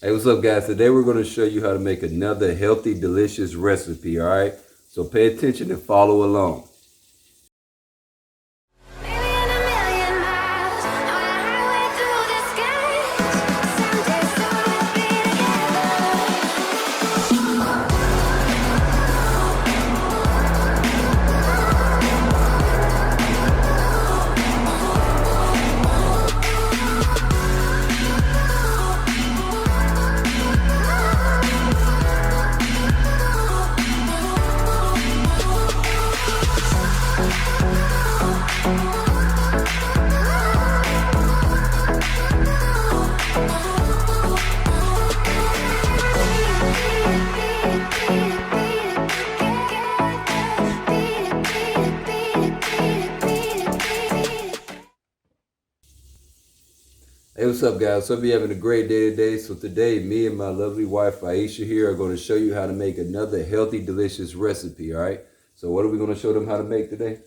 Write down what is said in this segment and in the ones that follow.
Hey, what's up, guys? Today we're going to show you how to make another healthy, delicious recipe, all right? So pay attention and follow along. Hey, what's up, guys? So be having a great day today. So today, me and my lovely wife Aisha here are going to show you how to make another healthy, delicious recipe. All right. So what are we going to show them how to make today?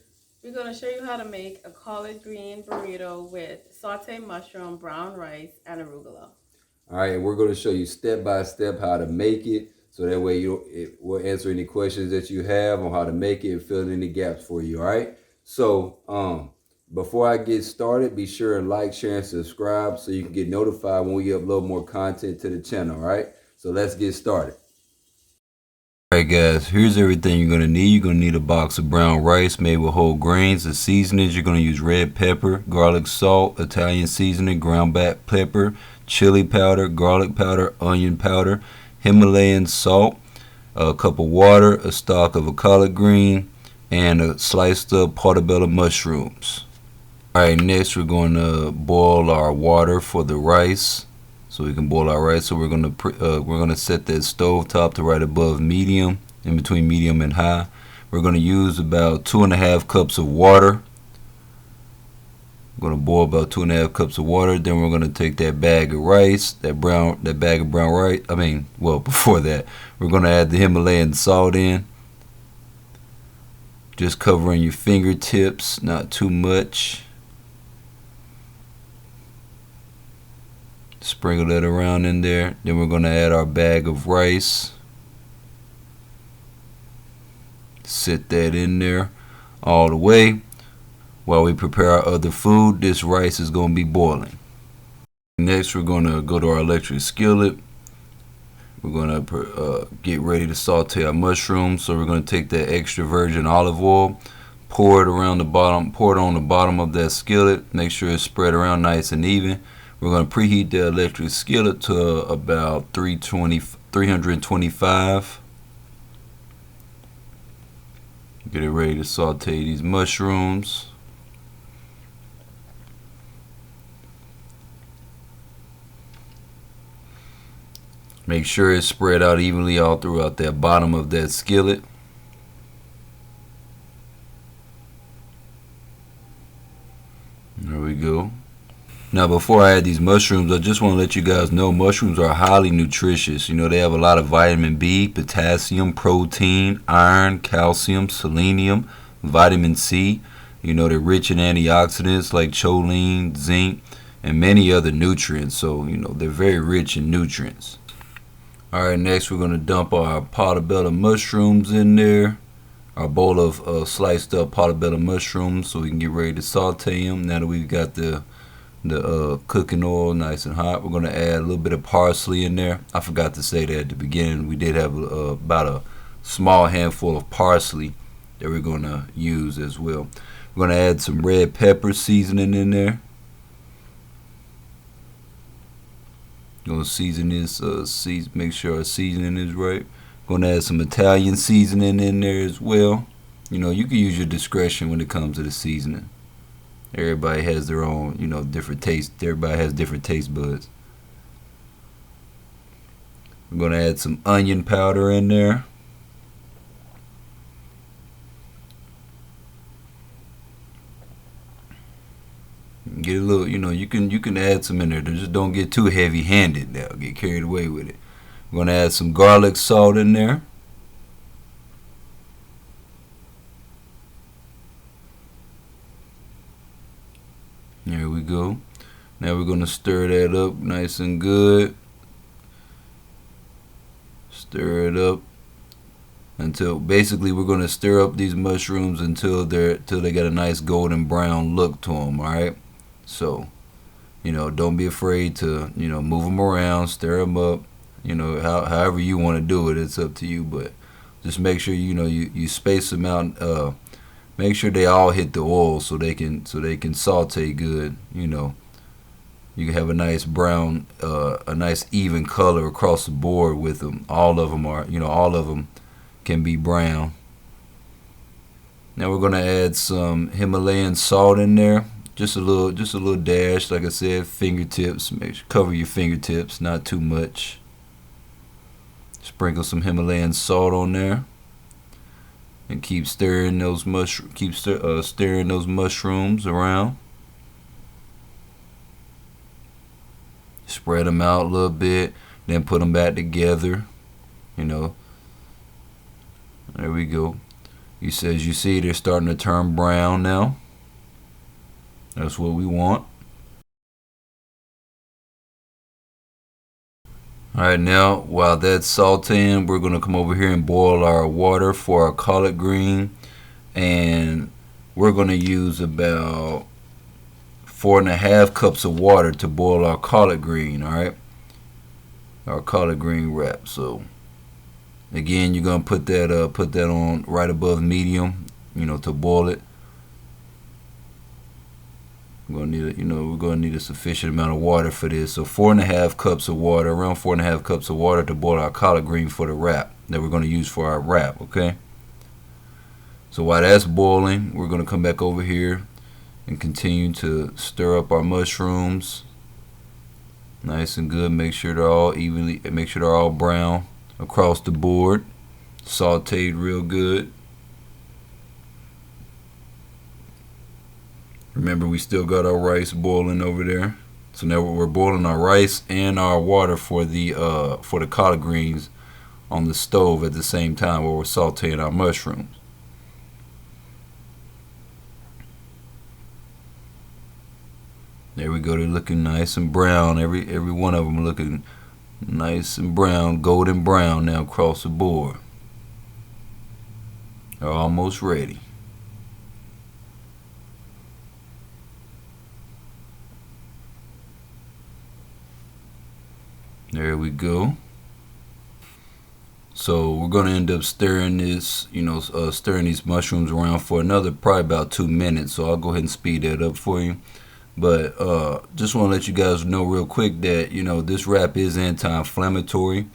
We're going to show you how to make a collard green burrito with sauteed mushroom, brown rice, and arugula. All right, and we're going to show you step by step how to make it, so that way it will answer any questions that you have on how to make it and fill in any gaps for you. All right. So before I get started, be sure and like, share, and subscribe so you can get notified when we upload more content to the channel. All right. So let's get started. Alright guys, here's everything you're going to need. You're going to need a box of brown rice made with whole grains. The seasonings, you're going to use red pepper, garlic salt, Italian seasoning, ground black pepper, chili powder, garlic powder, onion powder, Himalayan salt, a cup of water, a stalk of a collard green, and a sliced up portobello mushrooms. Alright, next we're going to boil our water for the rice. So we can boil our rice. So we're gonna set that stove top to right above medium, in between medium and high. We're gonna use about 2.5 cups of water. We're gonna boil about 2.5 cups of water. Then we're gonna take that bag of rice, that bag of brown rice. Before that, we're gonna add the Himalayan salt in. Just covering your fingertips, not too much. Sprinkle that around in there. Then we're going to add our bag of rice. Sit that in there all the way while we prepare our other food. This rice is going to be boiling. Next, we're going to go to our electric skillet. We're going to get ready to saute our mushrooms. So we're going to take that extra virgin olive oil, pour it around the bottom, pour it on the bottom of that skillet. Make sure it's spread around nice and even. We're going to preheat the electric skillet to about 325. Get it ready to saute these mushrooms. Make sure it's spread out evenly all throughout that bottom of that skillet. There we go. Now, before I add these mushrooms, I just want to let you guys know mushrooms are highly nutritious. You know, they have a lot of vitamin B, potassium, protein, iron, calcium, selenium, vitamin C. You know, they're rich in antioxidants like choline, zinc, and many other nutrients. So, you know, they're very rich in nutrients. All right, next we're going to dump our portobello mushrooms in there. Our bowl of sliced up portobello mushrooms so we can get ready to saute them. Now that we've got the cooking oil nice and hot, we're going to add a little bit of parsley in there. I forgot to say that at the beginning. We did have about a small handful of parsley that we're going to use as well. We're going to add some red pepper seasoning in there. Going to season this, make sure our seasoning is right. Going to add some Italian seasoning in there as well. You know, you can use your discretion when it comes to the seasoning. Everybody has their own, you know, different taste. Everybody has different taste buds. We're going to add some onion powder in there. Get a little, you know, you can add some in there. Just don't get too heavy-handed now. Get carried away with it. We're going to add some garlic salt in there. There we go. Now we're going to stir that up nice and good. Stir it up until basically we're going to stir up these mushrooms until they get a nice golden brown look to them. All right. So don't be afraid to move them around, stir them up. However you want to do it, it's up to you. But just make sure you space them out. Make sure they all hit the oil so they can saute good. You can have a nice brown, a nice even color across the board with them. All of them can be brown. Now we're gonna add some Himalayan salt in there, just a little dash. Like I said, fingertips. Cover your fingertips, not too much. Sprinkle some Himalayan salt on there, and keep stirring those stirring those mushrooms around. Spread them out a little bit, then put them back together. There we go. As you see, they're starting to turn brown now. That's what we want. Alright, now while that's sauteing, we're going to come over here and boil our water for our collard green. And we're going to use about 4.5 cups of water to boil our collard green. Alright, our collard green wrap. So again, you're going to put that on right above medium, to boil it. We're gonna need a sufficient amount of water for this. So 4.5 cups of water, around 4.5 cups of water to boil our collard green for the wrap that we're gonna use for our wrap. Okay. So while that's boiling, we're gonna come back over here and continue to stir up our mushrooms, nice and good. Make sure they're all brown across the board, sauteed real good. Remember, we still got our rice boiling over there. So now we're boiling our rice and our water for the collard greens on the stove at the same time while we're sauteing our mushrooms. There we go. They're looking nice and brown. Every one of them looking nice and brown, golden brown now across the board. They're almost ready. There we go. So we're going to end up stirring this, stirring these mushrooms around for another probably about 2 minutes. So I'll go ahead and speed that up for you. But just want to let you guys know real quick that, this wrap is anti-inflammatory,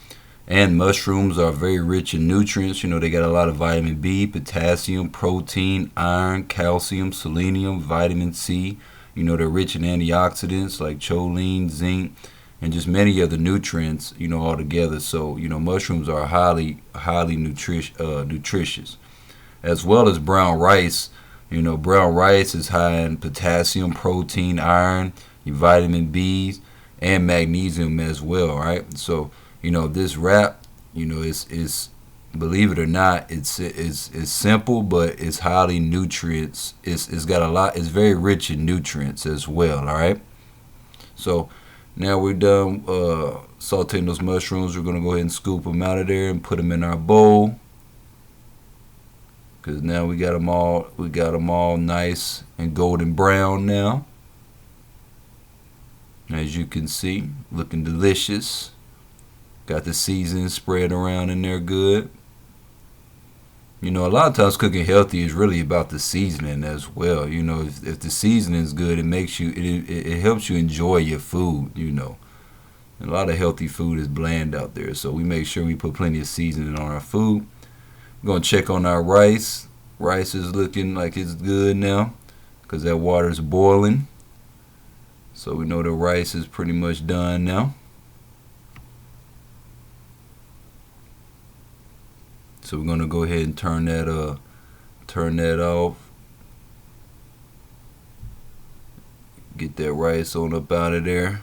and mushrooms are very rich in nutrients. They got a lot of vitamin B, potassium, protein, iron, calcium, selenium, vitamin C. They're rich in antioxidants like choline, zinc, and just many other nutrients, all together. So, mushrooms are highly nutritious, as well as brown rice. Brown rice is high in potassium, protein, iron, vitamin B's, and magnesium as well, right? So, this wrap, is believe it or not, it's simple, but it's highly nutrients. It's got a lot. It's very rich in nutrients as well, all right? So now we're done sauteing those mushrooms. We're gonna go ahead and scoop them out of there and put them in our bowl, because now we got them all nice and golden brown now. As you can see, looking delicious. Got the seasoning spread around in there good. A lot of times cooking healthy is really about the seasoning as well. If the seasoning is good, it helps you enjoy your food. A lot of healthy food is bland out there, so we make sure we put plenty of seasoning on our food. We're gonna check on our rice. Rice is looking like it's good now, because that water is boiling. So we know the rice is pretty much done now. So we're gonna go ahead and turn that off. Get that rice on up out of there.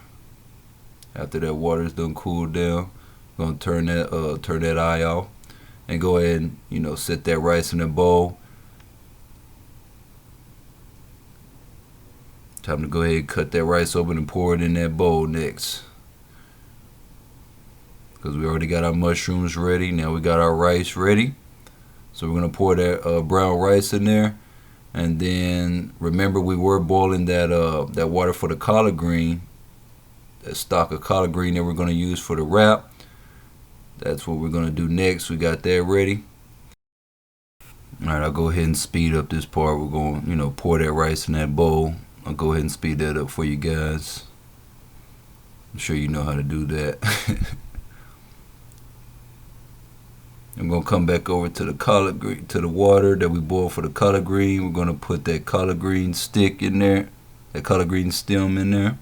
After that water's done cooled down, we're gonna turn that eye off and go ahead and set that rice in a bowl. Time to go ahead and cut that rice open and pour it in that bowl next. because we already got our mushrooms ready. Now we got our rice ready. So we're going to pour that brown rice in there. And then remember, we were boiling that water for the collard green, that stock of collard green that we're going to use for the wrap. That's what we're going to do next. We got that ready. All right, I'll go ahead and speed up this part. We're going to, pour that rice in that bowl. I'll go ahead and speed that up for you guys. I'm sure you know how to do that. I'm going to come back over to the collard green, to the water that we boiled for the collard green. We're going to put that collard green stick in there, that collard green stem in there.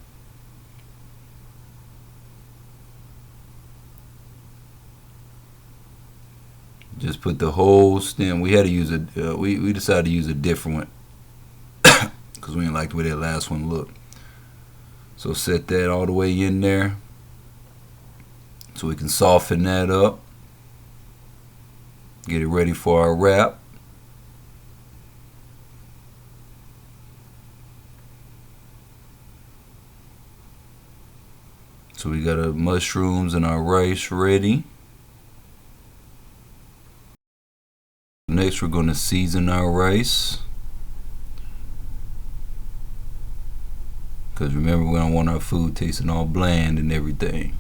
Just put the whole stem. We had to use we decided to use a different one because we didn't like the way that last one looked. So set that all the way in there so we can soften that up. Get it ready for our wrap. So we got our mushrooms and our rice ready. Next, we're going to season our rice. Because remember, we don't want our food tasting all bland and everything.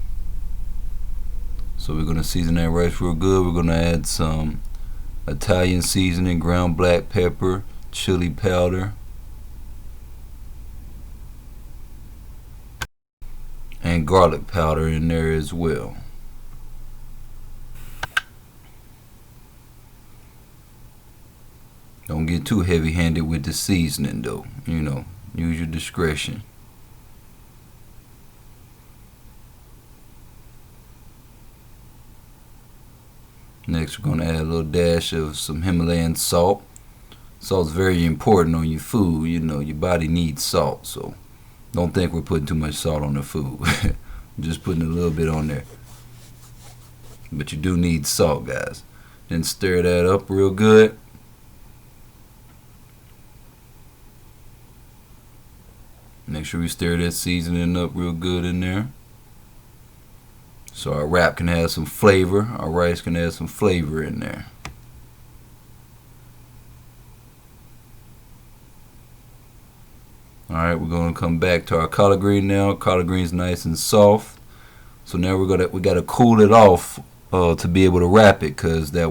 So we're going to season that rice real good. We're going to add some Italian seasoning, ground black pepper, chili powder, and garlic powder in there as well. Don't get too heavy-handed with the seasoning though. Use your discretion. Next, we're going to add a little dash of some Himalayan salt. Salt's very important on your food. Your body needs salt, so don't think we're putting too much salt on the food. I'm just putting a little bit on there. But you do need salt, guys. Then stir that up real good. Make sure we stir that seasoning up real good in there. So our wrap can have some flavor. Our rice can have some flavor in there. Alright, we're going to come back to our collard green now. Collard green's nice and soft. So now we got to cool it off to be able to wrap it, because that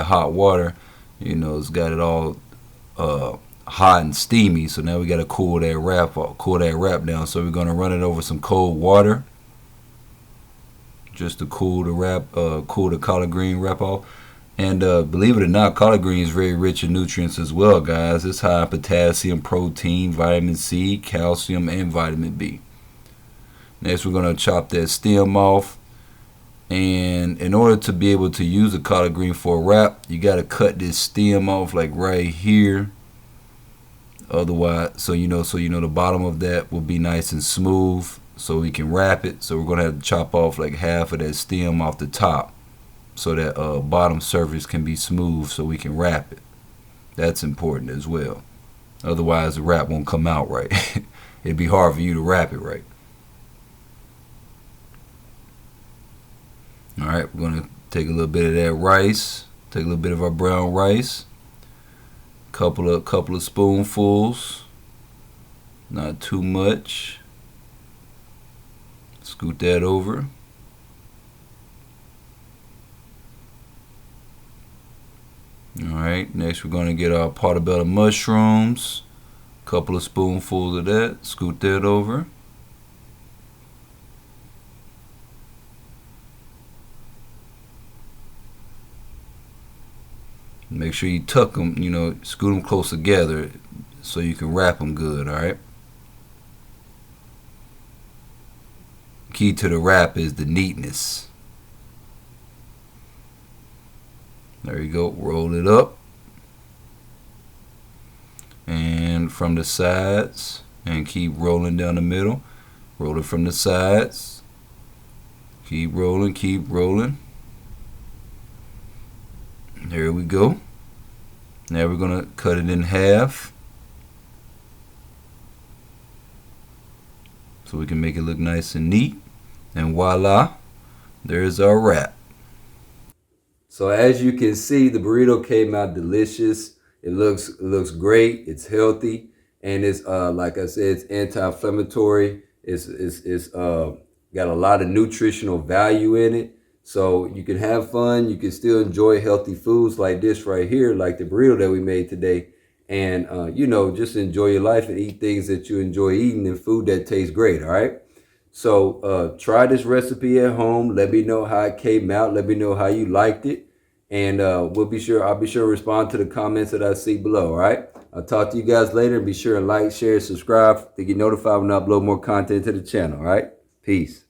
hot water, it's got it all hot and steamy. So now we got to cool that wrap down. So we're going to run it over some cold water, just to cool the collard green wrap off. And believe it or not, collard green is very rich in nutrients as well, guys. It's high in potassium, protein, vitamin C, calcium, and vitamin B. Next, we're going to chop that stem off. And in order to be able to use the collard green for a wrap, you got to cut this stem off like right here. Otherwise, so the bottom of that will be nice and smooth, so we can wrap it. So we're going to have to chop off like half of that stem off the top, so that bottom surface can be smooth, so we can wrap it. That's important as well. Otherwise, the wrap won't come out right. It'd be hard for you to wrap it right. All right, we're going to take a little bit of that rice. Take a little bit of our brown rice. Couple of spoonfuls. Not too much. Scoot that over. Alright, next we're going to get our portobello mushrooms. Couple of spoonfuls of that. Scoot that over. Make sure you tuck them, scoot them close together so you can wrap them good, alright? Key to the wrap is the neatness. There you go. Roll it up. And from the sides, and keep rolling down the middle. Roll it from the sides. Keep rolling, keep rolling. There we go. Now we're going to cut it in half, so we can make it look nice and neat. And voila, There's our wrap. So as you can see, the burrito came out delicious. It looks great. It's healthy, and it's like I said, it's anti-inflammatory. It's got a lot of nutritional value in it. So you can have fun. You can still enjoy healthy foods like this right here, like the burrito that we made today, and just enjoy your life and eat things that you enjoy eating and food that tastes great. All right. So try this recipe at home. Let me know how it came out. Let me know how you liked it. And I'll be sure to respond to the comments that I see below. All right. I'll talk to you guys later. Be sure to like, share, subscribe to get notified when I upload more content to the channel. All right. Peace.